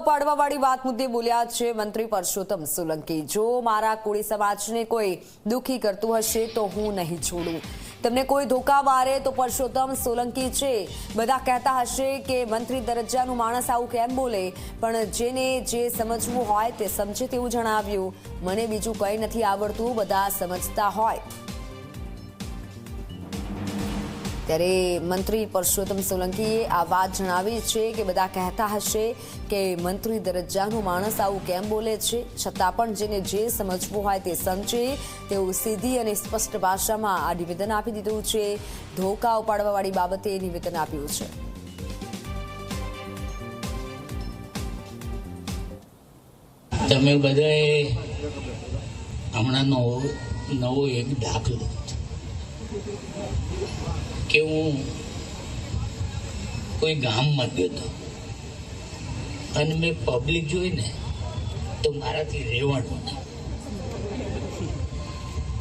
ઉપાડવાવાળી વાત મુદ્દે બોલ્યા છે મંત્રી પરસોત્તમ સોલંકી। જો મારા કોળી સમાજને કોઈ દુખી કરતું હશે તો હું નહીં છોડું। તમને કોઈ ધોકા મારે તો પરસોત્તમ સોલંકી છે। બધા કહેતા હશે કે મંત્રી દરજ્જાનું માણસ આવું કેમ બોલે, પણ જેને જે સમજવું હોય તે સમજે તેવું જણાવ્યું। મને બીજું કંઈ નથી આવડતું, બધા સમજતા હોય। ત્યારે મંત્રી પરસોત્તમ સોલંકીએ આ વાત જણાવી છે કે બધા કહેતા હશે કે મંત્રી દરજ્જાનો માણસ આવું કેમ બોલે છે, છતાં પણ જેને જે સમજવું હોય તે સમજે તેવું સીધી અને સ્પષ્ટ ભાષામાં આ નિવેદન આપી દીધું છે। ધોકા ઉપાડવાવાળી બાબતે નિવેદન આપ્યું છે। તમે બધાએ હમણાં નવો એક દાખલો કે હું કોઈ ગામમાં ગયો હતો અને મેં પબ્લિક જોઈને તો મારાથી રહેવાનું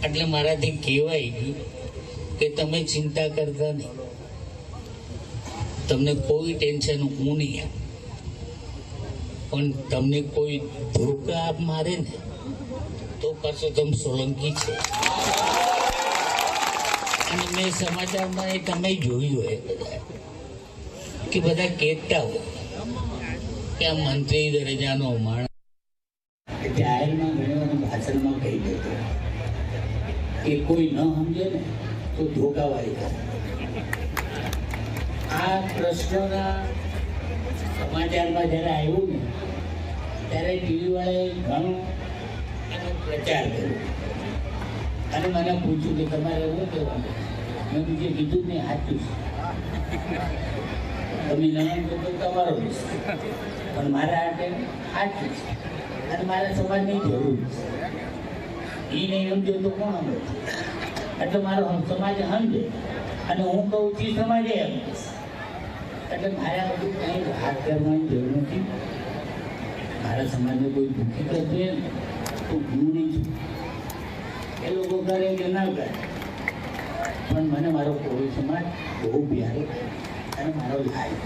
એટલે મારાથી કહેવાય ગયું કે તમે ચિંતા કરતા નહીં, તમને કોઈ ટેન્શન હું નહીં આપ, પણ તમને કોઈ ધોકા મારે ને તો પરસોત્તમ સોલંકી છે। અને મેં સમાચારમાં એ તમે જોયું હોય બધા કે બધા કહેતા હોય કે આ મંત્રી દરજ્જાનો માણસ જાહેરમાં ઘણી વાર ભાષણમાં કહી દેતો કે કોઈ ન સમજે ને તો ધોકાવાળી કરે। આ પ્રશ્નના સમાચારમાં જ્યારે આવ્યું ને ત્યારે ટીવી વાળાએ ઘણો એનો પ્રચાર કર્યો અને મને પૂછ્યું કે તમારે એવું કહેવાનું? મેં બીજે કીધું ને સાચું છે, તમે નહીં તો તમારો વિષય, પણ મારા હાથે સાચું છે અને મારા સમાજની જરૂર છે। એ નહીં સમજો તો કોણ સમજે? એટલે મારો સમાજ સમજે અને હું કહું છું સમાજે એમ, એટલે મારે આ બધું કંઈ હાથ કરવાની જરૂર નથી। મારા સમાજને કોઈ દુઃખી કરશે તો હું નહીં છું, એ લોકો કરે કે ના કરે, પણ મને મારો કોળી સમાજ બહુ પ્યારો અને મારો લાય।